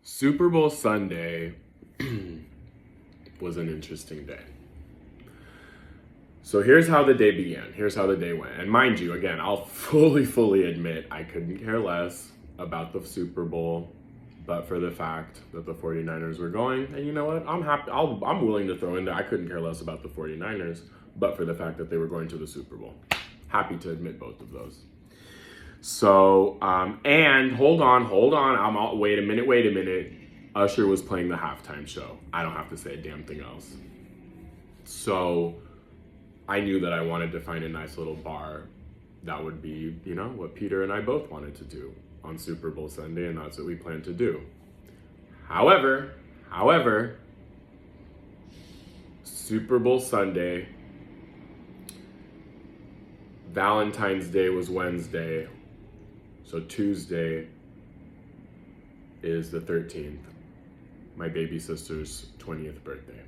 Super Bowl Sunday was an interesting day. So here's how the day began. Here's how the day went. And mind you, again, I'll fully admit I couldn't care less about the Super Bowl, but for the fact that the 49ers were going. And you know what? I'm happy. I'm willing to throw in there. I couldn't care less about the 49ers, but for the fact that they were going to the Super Bowl. Happy to admit both of those. So, and hold on. Wait a minute. Usher was playing the halftime show. I don't have to say a damn thing else. So I knew that I wanted to find a nice little bar that would be, what Peter and I both wanted to do on Super Bowl Sunday, and that's what we planned to do. However, Super Bowl Sunday, Valentine's Day was Wednesday, so Tuesday is the 13th, my baby sister's 20th birthday.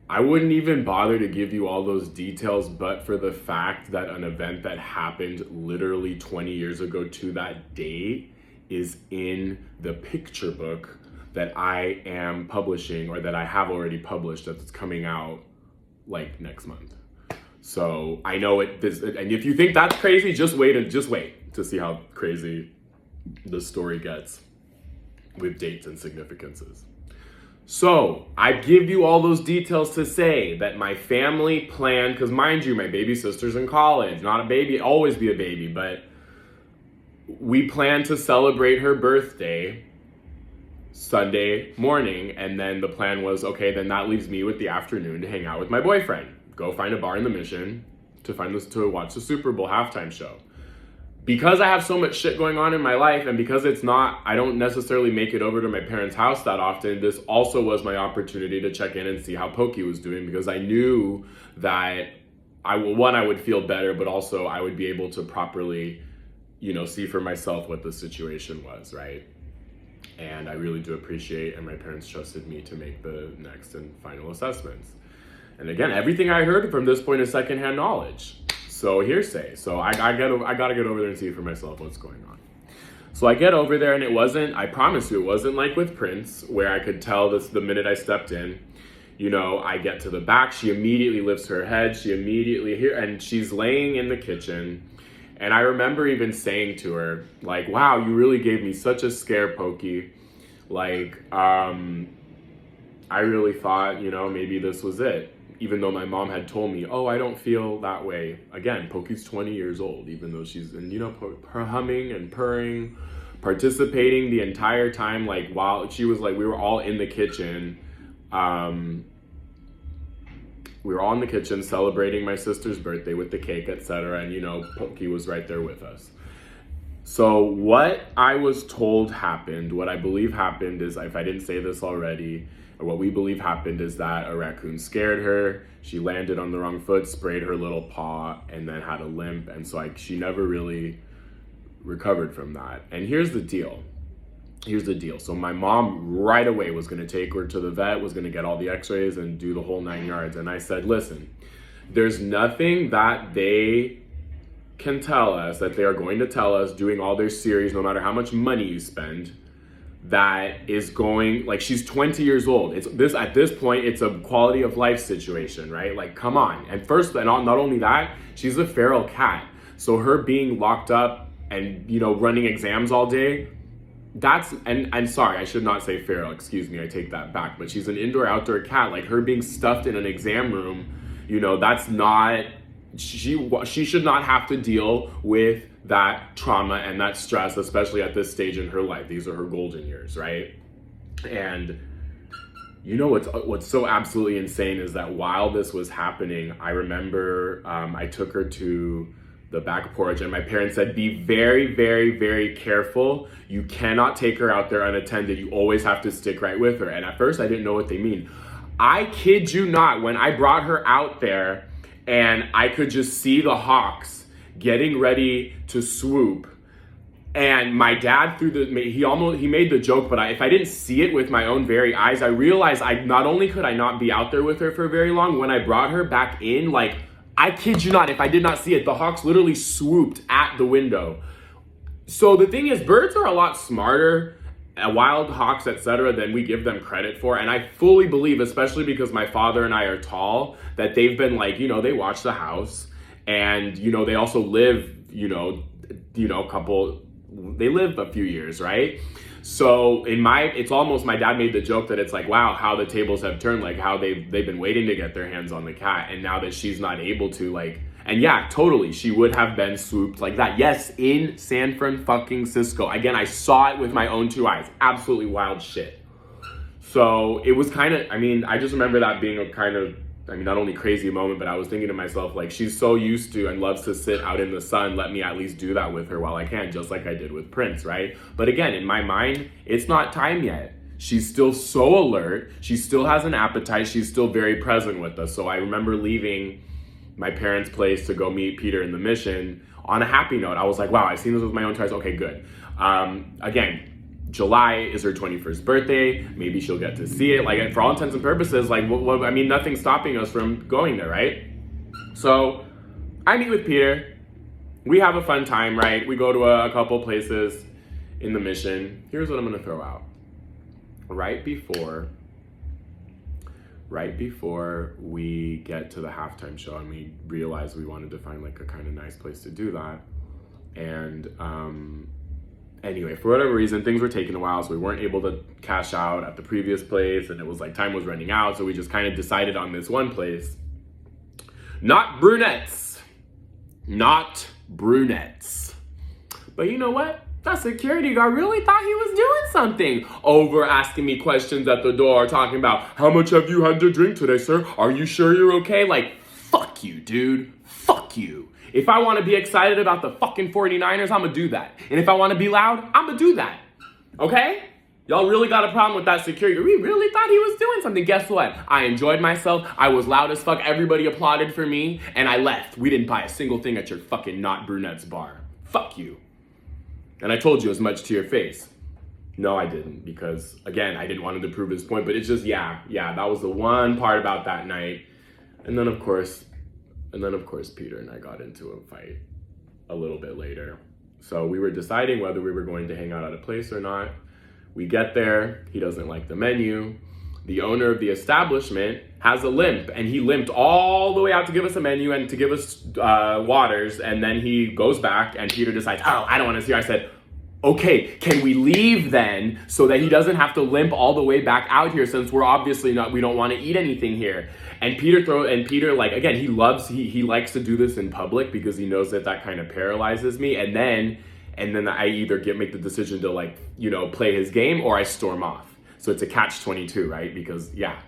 I wouldn't even bother to give you all those details, but for the fact that an event that happened literally 20 years ago to that date is in the picture book that I am publishing, or that I have already published, that's coming out like next month. So I know and if you think that's crazy, just wait to see how crazy the story gets with dates and significances. So I give you all those details to say that my family planned, because mind you, my baby sister's in college, not a baby, always be a baby, but we planned to celebrate her birthday Sunday morning, and then the plan was, okay, then that leaves me with the afternoon to hang out with my boyfriend, go find a bar in the Mission to watch the Super Bowl halftime show. Because I have so much shit going on in my life, and because I don't necessarily make it over to my parents' house that often, this also was my opportunity to check in and see how Pokey was doing, because I knew that I would feel better, but also I would be able to properly, see for myself what the situation was, right? And I really do appreciate, and my parents trusted me to make the next and final assessments. And again, everything I heard from this point is secondhand knowledge. So hearsay. So I gotta get over there and see for myself what's going on. So I get over there, and I promise you, it wasn't like with Prince, where I could tell this the minute I stepped in. I get to the back, she immediately lifts her head, and she's laying in the kitchen. And I remember even saying to her, like, wow, you really gave me such a scare, Pokey. Like, I really thought, maybe this was it. Even though my mom had told me, oh, I don't feel that way. Again, Pokey's 20 years old, even though she's, her humming and purring, participating the entire time, like, while she was like, we were all in the kitchen. We were all in the kitchen celebrating my sister's birthday with the cake, etc. And, Pokey was right there with us. So what I was told happened, what I believe happened is, if I didn't say this already, what we believe happened is that a raccoon scared her, she landed on the wrong foot, sprayed her little paw, and then had a limp. And so she never really recovered from that. And here's the deal. So my mom right away was going to take her to the vet, was going to get all the x-rays and do the whole 9 yards. And I said, listen, there's nothing that they can tell us, that they are going to tell us doing all their series, no matter how much money you spend, that is going, like, she's 20 years old. At this point, it's a quality of life situation, right? Like, come on. And not only that, she's a feral cat. So her being locked up and, running exams all day, and sorry, I should not say feral, excuse me, I take that back. But she's an indoor-outdoor cat. Like, her being stuffed in an exam room, that's not, she should not have to deal with that trauma and that stress, especially at this stage in her life. These are her golden years, right? And what's so absolutely insane is that while this was happening, I remember I took her to the back porch, and my parents said, be very, very, very careful. You cannot take her out there unattended. You always have to stick right with her. And at first I didn't know what they mean. I kid you not, when I brought her out there and I could just see the hawks getting ready to swoop, and my dad he made the joke, but if I didn't see it with my own very eyes, I realized not only could I not be out there with her for very long, when I brought her back in, like, I kid you not, if I did not see it, the hawks literally swooped at the window. So the thing is, birds are a lot smarter Wild Hawks, etc., than we give them credit for. And I fully believe, especially because my father and I are tall, that they've been like, they watch the house, and they also live, they live a few years, right? So it's almost, my dad made the joke that it's like, wow, how the tables have turned, like how they've been waiting to get their hands on the cat, and now that she's not able to, like, and yeah, totally, she would have been swooped like that. Yes, in San Francisco. Again, I saw it with my own two eyes. Absolutely wild shit. So it was kind of, I just remember that being a kind of, not only crazy moment, but I was thinking to myself, like, she's so used to and loves to sit out in the sun. Let me at least do that with her while I can, just like I did with Prince, right? But again, in my mind, it's not time yet. She's still so alert. She still has an appetite. She's still very present with us. So I remember leaving my parents' place to go meet Peter in the Mission on a happy note. I was like, wow, I've seen this with my own eyes. Okay, good. Again, July is her 21st birthday. Maybe she'll get to see it. Like, for all intents and purposes, like, nothing's stopping us from going there, right? So I meet with Peter. We have a fun time, right? We go to a couple places in the Mission. Here's what I'm gonna throw out. Right before we get to the halftime show, and we realized we wanted to find like a kind of nice place to do that. And anyway, for whatever reason, things were taking a while, so we weren't able to cash out at the previous place, and it was like time was running out, so we just kind of decided on this one place. Not brunettes. But you know what? That security guard really thought he was doing something. Over asking me questions at the door, talking about, how much have you had to drink today, sir? Are you sure you're okay? Like, fuck you, dude. Fuck you. If I want to be excited about the fucking 49ers, I'm going to do that. And if I want to be loud, I'm going to do that. Okay? Y'all really got a problem with that security. We really thought he was doing something. Guess what? I enjoyed myself. I was loud as fuck. Everybody applauded for me. And I left. We didn't buy a single thing at your fucking Not Brunettes bar. Fuck you. And I told you as much to your face. No, I didn't, because again, I didn't want him to prove his point, but it's just, yeah, that was the one part about that night. And then of course, Peter and I got into a fight a little bit later. So we were deciding whether we were going to hang out at a place or not. We get there, he doesn't like the menu. The owner of the establishment has a limp, and he limped all the way out to give us a menu and to give us waters, and then he goes back, and Peter decides, oh, I don't want to see her. I said, okay, can we leave then, so that he doesn't have to limp all the way back out here, since we're obviously we don't want to eat anything here. And Peter, like, again, he likes to do this in public because he knows that kind of paralyzes me, and then I either make the decision to, like, play his game, or I storm off. So it's a catch-22, right? Because, yeah.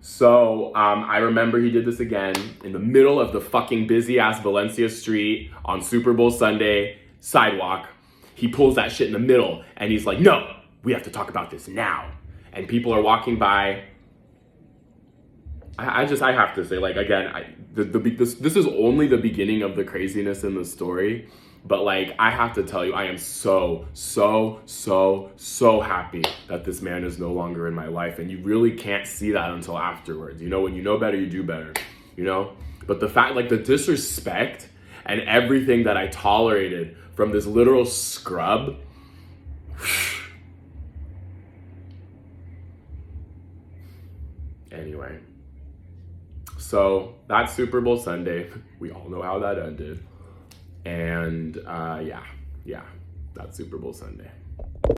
So I remember he did this again in the middle of the fucking busy-ass Valencia street on Super Bowl Sunday, sidewalk. He pulls that shit in the middle, and he's like, no, we have to talk about this now. And people are walking by. I have to say, like, again, this is only the beginning of the craziness in the story. But, like, I have to tell you, I am so happy that this man is no longer in my life. And you really can't see that until afterwards. When you know better, you do better, But the fact, like, the disrespect and everything that I tolerated from this literal scrub. Anyway. So, that's Super Bowl Sunday. We all know how that ended. And yeah, that's Super Bowl Sunday.